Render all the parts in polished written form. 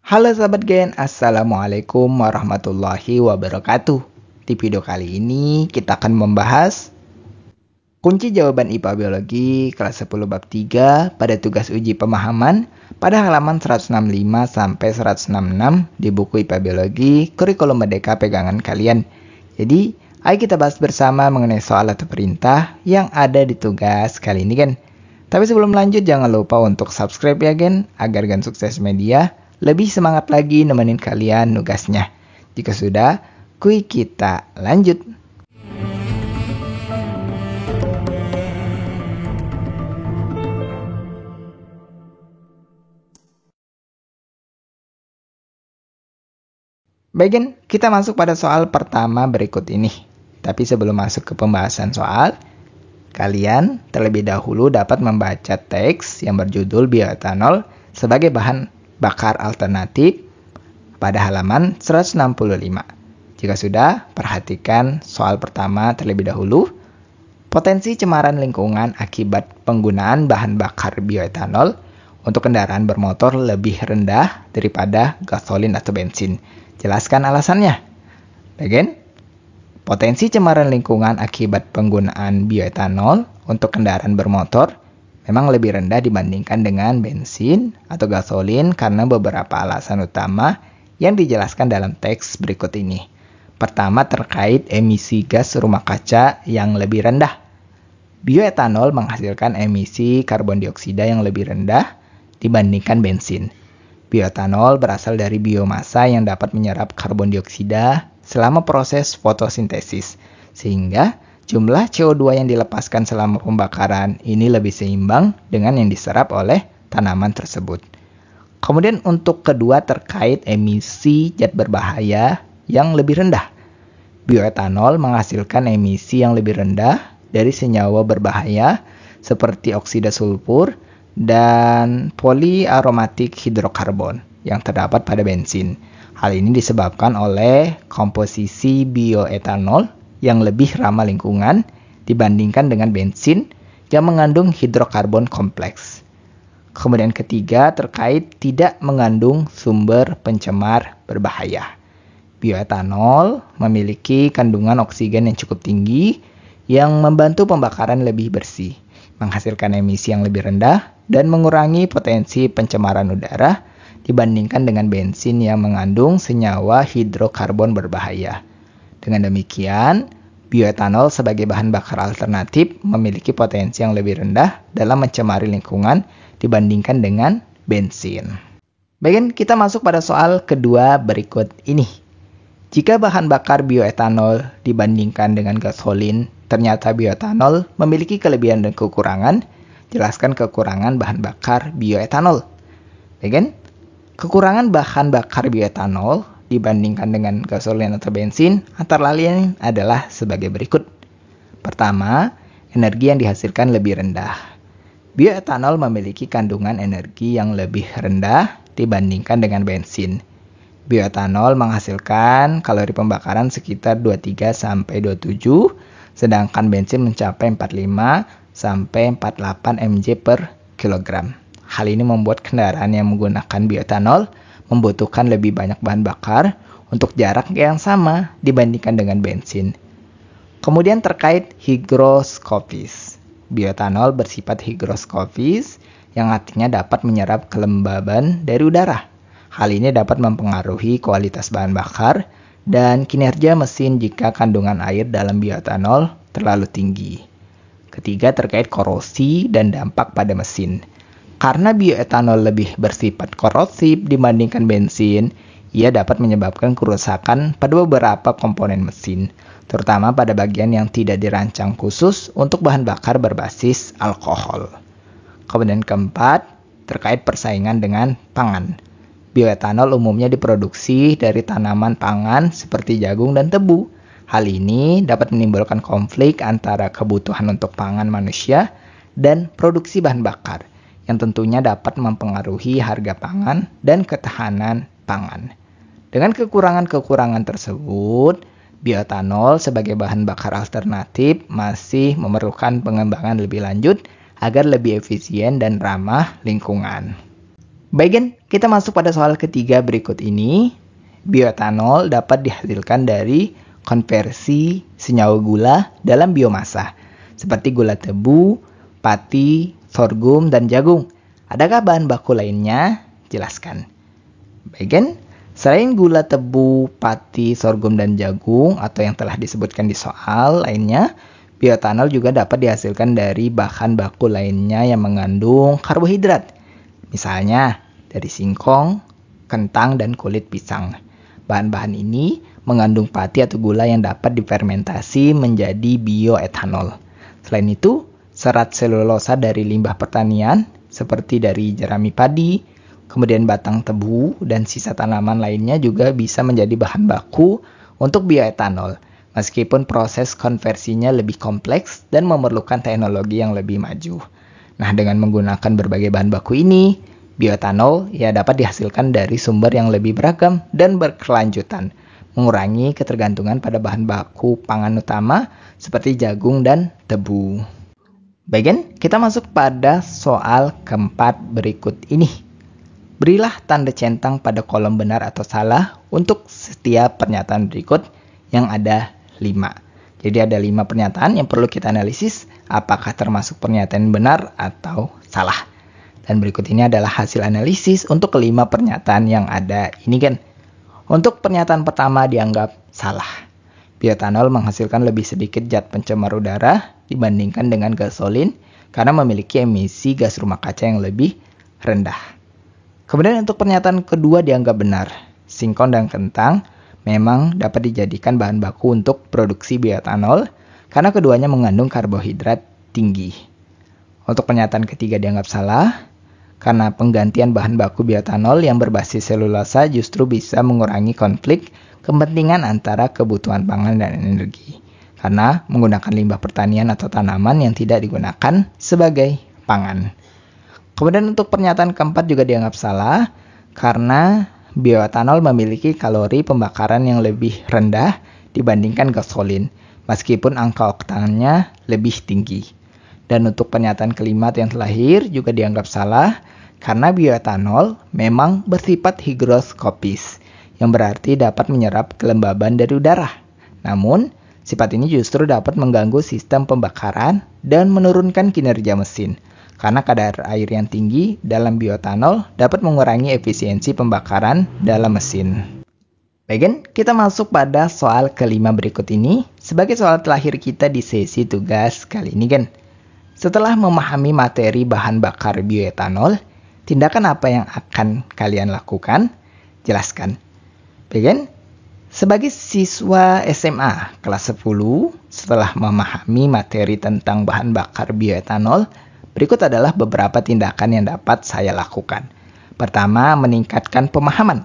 Halo sahabat Gen, Assalamualaikum warahmatullahi wabarakatuh. Di video kali ini kita akan membahas kunci jawaban IPA Biologi kelas 10 bab 3 pada tugas uji pemahaman pada halaman 165 sampai 166 di buku IPA Biologi Kurikulum Merdeka pegangan kalian. Jadi, ayo kita bahas bersama mengenai soal atau perintah yang ada di tugas kali ini, Gen. Tapi sebelum lanjut, jangan lupa untuk subscribe ya, Gen, agar Gen Sukses Media lebih semangat lagi nemenin kalian nugasnya. Jika sudah, kuy kita lanjut. Baik, kita masuk pada soal pertama berikut ini. Tapi sebelum masuk ke pembahasan soal, kalian terlebih dahulu dapat membaca teks yang berjudul bioetanol sebagai bahan bakar alternatif pada halaman 165. Jika sudah, perhatikan soal pertama terlebih dahulu. Potensi cemaran lingkungan akibat penggunaan bahan bakar bioetanol untuk kendaraan bermotor lebih rendah daripada gasolin atau bensin. Jelaskan alasannya. Bagian, potensi cemaran lingkungan akibat penggunaan bioetanol untuk kendaraan bermotor memang lebih rendah dibandingkan dengan bensin atau gasolin karena beberapa alasan utama yang dijelaskan dalam teks berikut ini. Pertama, terkait emisi gas rumah kaca yang lebih rendah. Bioetanol menghasilkan emisi karbon dioksida yang lebih rendah dibandingkan bensin. Bioetanol berasal dari biomasa yang dapat menyerap karbon dioksida selama proses fotosintesis, sehingga jumlah CO2 yang dilepaskan selama pembakaran ini lebih seimbang dengan yang diserap oleh tanaman tersebut. Kemudian untuk kedua, terkait emisi zat berbahaya yang lebih rendah. Bioetanol menghasilkan emisi yang lebih rendah dari senyawa berbahaya seperti oksida sulfur dan poliaromatik hidrokarbon yang terdapat pada bensin. Hal ini disebabkan oleh komposisi bioetanol yang lebih ramah lingkungan dibandingkan dengan bensin yang mengandung hidrokarbon kompleks. Kemudian ketiga, terkait tidak mengandung sumber pencemar berbahaya. Bioetanol memiliki kandungan oksigen yang cukup tinggi yang membantu pembakaran lebih bersih, menghasilkan emisi yang lebih rendah, dan mengurangi potensi pencemaran udara dibandingkan dengan bensin yang mengandung senyawa hidrokarbon berbahaya. Dengan demikian, bioetanol sebagai bahan bakar alternatif memiliki potensi yang lebih rendah dalam mencemari lingkungan dibandingkan dengan bensin. Baik, kita masuk pada soal kedua berikut ini. Jika bahan bakar bioetanol dibandingkan dengan gasolin, ternyata bioetanol memiliki kelebihan dan kekurangan. Jelaskan kekurangan bahan bakar bioetanol. Baik, kekurangan bahan bakar bioetanol dibandingkan dengan gasolin atau bensin antara lain adalah sebagai berikut. Pertama, energi yang dihasilkan lebih rendah. Bioetanol memiliki kandungan energi yang lebih rendah dibandingkan dengan bensin. Bioetanol menghasilkan kalori pembakaran sekitar 23-27, sedangkan bensin mencapai 45-48 mg per kilogram. Hal ini membuat kendaraan yang menggunakan bioetanol membutuhkan lebih banyak bahan bakar untuk jarak yang sama dibandingkan dengan bensin. Kemudian terkait higroskopis. Bioetanol bersifat higroskopis yang artinya dapat menyerap kelembaban dari udara. Hal ini dapat mempengaruhi kualitas bahan bakar dan kinerja mesin jika kandungan air dalam bioetanol terlalu tinggi. Ketiga, terkait korosi dan dampak pada mesin. Karena bioetanol lebih bersifat korosif dibandingkan bensin, ia dapat menyebabkan kerusakan pada beberapa komponen mesin, terutama pada bagian yang tidak dirancang khusus untuk bahan bakar berbasis alkohol. Kemudian keempat, terkait persaingan dengan pangan. Bioetanol umumnya diproduksi dari tanaman pangan seperti jagung dan tebu. Hal ini dapat menimbulkan konflik antara kebutuhan untuk pangan manusia dan produksi bahan bakar, yang tentunya dapat mempengaruhi harga pangan dan ketahanan pangan. Dengan kekurangan-kekurangan tersebut, bioetanol sebagai bahan bakar alternatif masih memerlukan pengembangan lebih lanjut agar lebih efisien dan ramah lingkungan. Baik, Gen, kita masuk pada soal ketiga berikut ini. Bioetanol dapat dihasilkan dari konversi senyawa gula dalam biomasa, seperti gula tebu, pati, sorghum, dan jagung. Adakah bahan baku lainnya? Jelaskan. Baik, Gen, selain gula tebu, pati, sorghum, dan jagung, atau yang telah disebutkan di soal lainnya, bioetanol juga dapat dihasilkan dari bahan baku lainnya yang mengandung karbohidrat. Misalnya, dari singkong, kentang, dan kulit pisang. Bahan-bahan ini mengandung pati atau gula yang dapat difermentasi menjadi bioetanol. Selain itu, serat selulosa dari limbah pertanian, seperti dari jerami padi, kemudian batang tebu, dan sisa tanaman lainnya juga bisa menjadi bahan baku untuk bioetanol, meskipun proses konversinya lebih kompleks dan memerlukan teknologi yang lebih maju. Nah, dengan menggunakan berbagai bahan baku ini, bioetanol dapat dihasilkan dari sumber yang lebih beragam dan berkelanjutan, mengurangi ketergantungan pada bahan baku pangan utama seperti jagung dan tebu. Bagian kita masuk pada soal keempat berikut ini. Berilah tanda centang pada kolom benar atau salah untuk setiap pernyataan berikut yang ada 5. Jadi ada 5 pernyataan yang perlu kita analisis apakah termasuk pernyataan benar atau salah. Dan berikut ini adalah hasil analisis untuk kelima pernyataan yang ada ini, Gen. Untuk pernyataan pertama dianggap salah. Bioetanol menghasilkan lebih sedikit zat pencemar udara dibandingkan dengan gasolin karena memiliki emisi gas rumah kaca yang lebih rendah. Kemudian untuk pernyataan kedua dianggap benar. Singkong dan kentang memang dapat dijadikan bahan baku untuk produksi bioetanol karena keduanya mengandung karbohidrat tinggi. Untuk pernyataan ketiga dianggap salah karena penggantian bahan baku bioetanol yang berbasis selulosa justru bisa mengurangi konflik kepentingan antara kebutuhan pangan dan energi karena menggunakan limbah pertanian atau tanaman yang tidak digunakan sebagai pangan. Kemudian untuk pernyataan keempat juga dianggap salah karena bioetanol memiliki kalori pembakaran yang lebih rendah dibandingkan gasolin, meskipun angka oktannya lebih tinggi. Dan untuk pernyataan kelima yang terakhir juga dianggap salah karena bioetanol memang bersifat higroskopis, yang berarti dapat menyerap kelembaban dari udara. Namun, sifat ini justru dapat mengganggu sistem pembakaran dan menurunkan kinerja mesin. Karena kadar air yang tinggi dalam bioetanol dapat mengurangi efisiensi pembakaran dalam mesin. Baik, kita masuk pada soal kelima berikut ini sebagai soal terakhir kita di sesi tugas kali ini, Gen. Setelah memahami materi bahan bakar bioetanol, tindakan apa yang akan kalian lakukan? Jelaskan. Baik, sebagai siswa SMA kelas 10, setelah memahami materi tentang bahan bakar bioetanol, berikut adalah beberapa tindakan yang dapat saya lakukan. Pertama, meningkatkan pemahaman.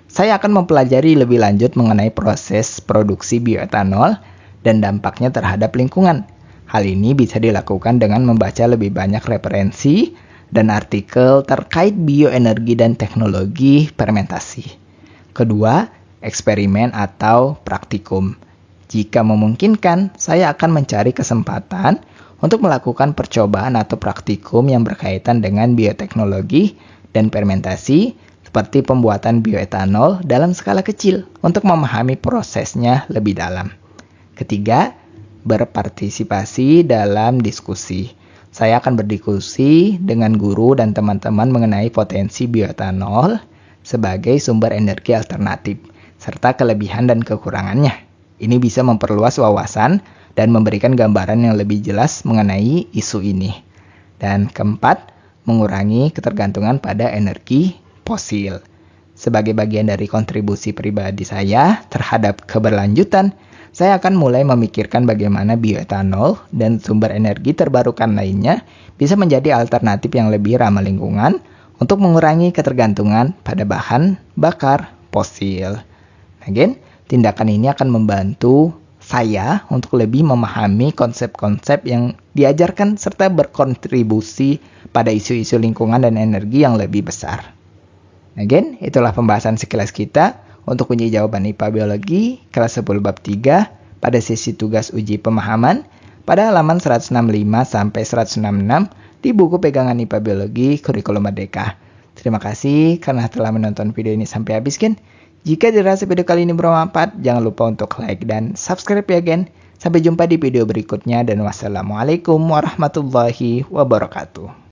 Saya akan mempelajari lebih lanjut mengenai proses produksi bioetanol dan dampaknya terhadap lingkungan. Hal ini bisa dilakukan dengan membaca lebih banyak referensi dan artikel terkait bioenergi dan teknologi fermentasi. Kedua, eksperimen atau praktikum. Jika memungkinkan, saya akan mencari kesempatan untuk melakukan percobaan atau praktikum yang berkaitan dengan bioteknologi dan fermentasi seperti pembuatan bioetanol dalam skala kecil untuk memahami prosesnya lebih dalam. Ketiga, berpartisipasi dalam diskusi. Saya akan berdiskusi dengan guru dan teman-teman mengenai potensi bioetanol sebagai sumber energi alternatif serta kelebihan dan kekurangannya. Ini bisa memperluas wawasan dan memberikan gambaran yang lebih jelas mengenai isu ini. Dan keempat, mengurangi ketergantungan pada energi fosil. Sebagai bagian dari kontribusi pribadi saya terhadap keberlanjutan, saya akan mulai memikirkan bagaimana bioetanol dan sumber energi terbarukan lainnya bisa menjadi alternatif yang lebih ramah lingkungan untuk mengurangi ketergantungan pada bahan bakar fosil. Again, tindakan ini akan membantu saya untuk lebih memahami konsep-konsep yang diajarkan serta berkontribusi pada isu-isu lingkungan dan energi yang lebih besar. Again, itulah pembahasan sekilas kita untuk uji jawaban IPA Biologi kelas 10 bab 3 pada sesi tugas uji pemahaman pada halaman 165 sampai 166 di buku pegangan IPA Biologi Kurikulum Merdeka. Terima kasih karena telah menonton video ini sampai habis, Gen. Jika dirasa video kali ini bermanfaat, jangan lupa untuk like dan subscribe ya, Gen. Sampai jumpa di video berikutnya dan wassalamualaikum warahmatullahi wabarakatuh.